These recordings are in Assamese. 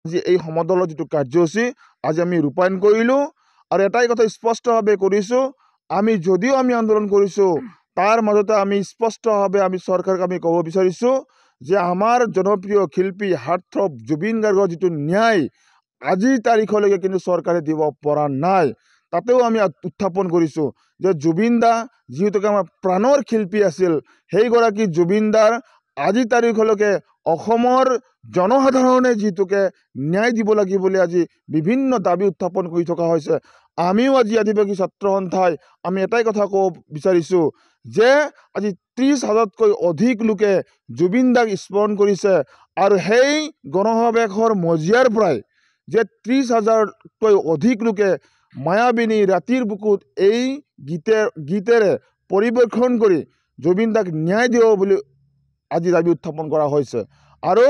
আজি এই সমদলৰ যিটো কাৰ্যসূচী আজি আমি ৰূপায়ণ কৰিলোঁ আৰু এটাই কথা স্পষ্টভাৱে কৰিছোঁ, আমি যদিও আমি আন্দোলন কৰিছোঁ তাৰ মাজতে আমি স্পষ্টভাৱে আমি চৰকাৰক আমি ক'ব বিচাৰিছোঁ যে আমাৰ জনপ্ৰিয় শিল্পী হাৰ্টথ্ৰব জুবিন গাৰ্গৰ যিটো ন্যায় আজিৰ তাৰিখলৈকে কিন্তু চৰকাৰে দিব পৰা নাই। তাতেও আমি উত্থাপন কৰিছোঁ যে জুবিন দা যিহেতুকে আমাৰ প্ৰাণৰ শিল্পী আছিল, সেইগৰাকী জুবিন দাৰ আজিৰ তাৰিখলৈকে অসমৰ জনসাধাৰণে যিটোকে ন্যায় দিব লাগিব বুলি আজি বিভিন্ন দাবী উত্থাপন কৰি থকা হৈছে। আমিও আজি আদিবাসী ছাত্ৰ সন্থাই আমি এটাই কথা ক'ব বিচাৰিছোঁ যে আজি 30,000তকৈ অধিক লোকে জুবিন দাক স্মৰণ কৰিছে আৰু সেই গণসমাৱেশৰ মজিয়াৰ পৰাই যে 30,000তকৈ অধিক লোকে মায়াবিনী ৰাতিৰ বুকুত এই গীতেৰে পৰিৱেশন কৰি জুবিন দাক ন্যায় দিব বুলি আজি দাবী উত্থাপন কৰা হৈছে। আৰু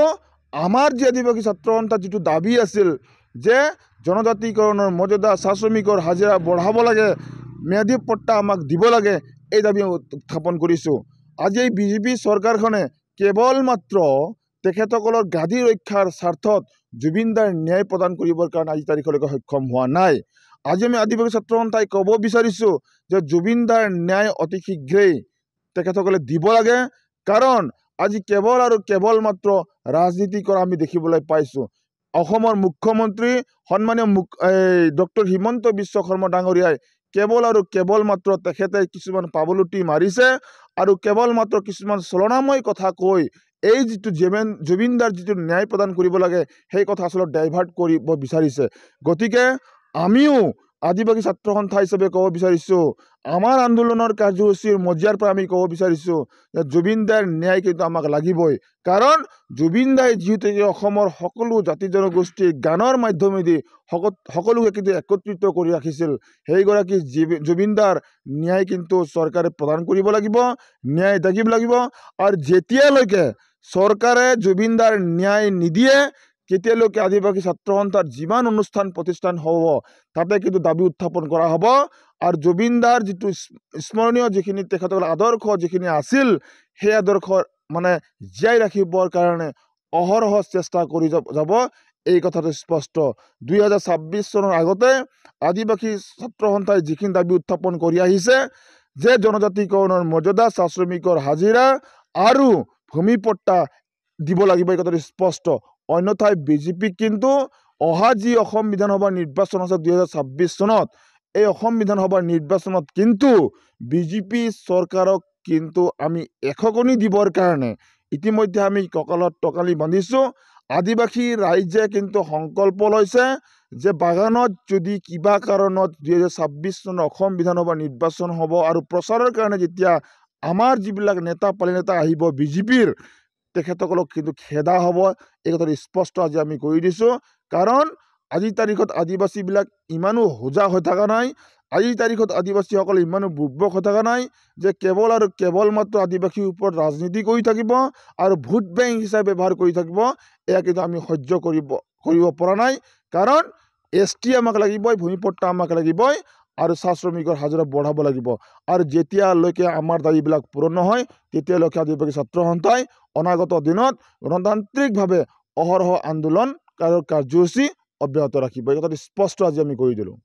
আমাৰ যি আদিবাসী ছাত্ৰ সন্থাৰ যিটো দাবী আছিল যে জনজাতিকৰণৰ মৰ্যাদা, চাহ শ্ৰমিকৰ হাজিৰা বঢ়াব লাগে, ম্যাদী পট্টা আমাক দিব লাগে, এই দাবী উত্থাপন কৰিছোঁ। আজি এই বিজেপি চৰকাৰখনে কেৱল মাত্ৰ তেখেতসকলৰ গাদী ৰক্ষাৰ স্বাৰ্থত জুবিন দাৰ ন্যায় প্ৰদান কৰিবৰ কাৰণে আজি তাৰিখলৈকে সক্ষম হোৱা নাই। আজি আমি আদিবাসী ছাত্ৰ সন্থাই ক'ব বিচাৰিছোঁ যে জুবিন দাৰ ন্যায় অতি শীঘ্ৰেই তেখেতসকলে দিব লাগে, কাৰণ আজি কেৱল আৰু কেৱল মাত্ৰ ৰাজনীতি কৰা আমি দেখিবলৈ পাইছোঁ। অসমৰ মুখ্যমন্ত্ৰী সন্মানীয় ডক্টৰ হিমন্ত বিশ্ব শৰ্মা ডাঙৰীয়াই কেৱল আৰু কেৱল মাত্ৰ তেখেতে কিছুমান পাবলুটি মাৰিছে আৰু কেৱল মাত্ৰ কিছুমান চলনাময় কথা কৈ এই যিটো জুবিন দাৰ যিটো ন্যায় প্ৰদান কৰিব লাগে সেই কথা আচলতে ডাইভাৰ্ট কৰিব বিচাৰিছে। গতিকে আমিও আদিবাসী ছাত্ৰ সন্থা হিচাপে ক'ব বিচাৰিছোঁ, আমাৰ আন্দোলনৰ কাৰ্যসূচীৰ মজিয়াৰ পৰা আমি ক'ব বিচাৰিছোঁ যে জুবিন দাৰ ন্যায় কিন্তু আমাক লাগিবই। কাৰণ জুবিন দাই যিহেতু অসমৰ সকলো জাতি জনগোষ্ঠীৰ গানৰ মাধ্যমেদি সকলোকে কিন্তু একত্ৰিত কৰি ৰাখিছিল, সেইগৰাকী জুবিন দাৰ ন্যায় কিন্তু চৰকাৰে প্ৰদান কৰিব লাগিব, ন্যায় থাকিব লাগিব। আৰু যেতিয়ালৈকে চৰকাৰে জুবিন দাৰ ন্যায় নিদিয়ে তেতিয়ালৈকে আদিবাসী ছাত্ৰ সন্থাৰ যিমান অনুষ্ঠান প্ৰতিষ্ঠান হ'ব তাতে কিন্তু দাবী উত্থাপন কৰা হ'ব। আৰু জুবিন দাৰ যিটো স্মৰণীয় যিখিনি তেখেতসকলৰ আদৰ্শ যিখিনি আছিল সেই আদৰ্শ মানে জীয়াই ৰাখিবৰ কাৰণে অহৰহ চেষ্টা কৰি যাব, এই কথাটো স্পষ্ট। 2026 চনৰ আগতে আদিবাসী ছাত্ৰ সন্থাই যিখিনি দাবী উত্থাপন কৰি আহিছে যে জনজাতিকৰণৰ মৰ্যাদা, চাহ শ্ৰমিকৰ হাজিৰা আৰু ভূমিপট্টা দিব লাগিব, এই কথাটো স্পষ্ট। অন্যথাই বিজেপিক কিন্তু অহা যি অসম বিধানসভাৰ নিৰ্বাচন আছে 2026 চনত, এই অসম বিধানসভাৰ নিৰ্বাচনত কিন্তু বিজেপি চৰকাৰক কিন্তু আমি এশকণি দিবৰ কাৰণে ইতিমধ্যে আমি কঁকালত টকালি বান্ধিছোঁ। আদিবাসী ৰাইজে কিন্তু সংকল্প লৈছে যে বাগানত যদি কিবা কাৰণত 2026 চনৰ অসম বিধানসভাৰ নিৰ্বাচন হ'ব আৰু প্ৰচাৰৰ কাৰণে যেতিয়া আমাৰ যিবিলাক নেতা পালিনেতা আহিব বিজেপিৰ, তেখেতসকলক কিন্তু খেদা হ'ব, এই কথাটো স্পষ্ট আজি আমি কৰি দিছোঁ। কাৰণ আজিৰ তাৰিখত আদিবাসীবিলাক ইমানো হোজা হৈ থকা নাই, আজিৰ তাৰিখত আদিবাসীসকল ইমানো বুৰ্বক হৈ থকা নাই যে কেৱল আৰু কেৱল মাত্ৰ আদিবাসীৰ ওপৰত ৰাজনীতি কৰি থাকিব আৰু ভোট বেংক হিচাপে ব্যৱহাৰ কৰি থাকিব, এয়া কিন্তু আমি সহ্য কৰিব পৰা নাই। কাৰণ ST আমাক লাগিবই, ভূমিপট্টা আমাক লাগিবই আৰু চাহ শ্ৰমিকৰ হাজিৰা বঢ়াব লাগিব। আৰু যেতিয়ালৈকে আমাৰ দাবীবিলাক পূৰণ নহয় তেতিয়ালৈকে আদিবাসী ছাত্ৰ সন্থাই অনাগত দিনত গণতান্ত্ৰিকভাৱে অহৰহ আন্দোলন কাৰ্যসূচী অব্যাহত ৰাখিব, এই কথাটো স্পষ্ট আজি আমি কৰি দিলোঁ।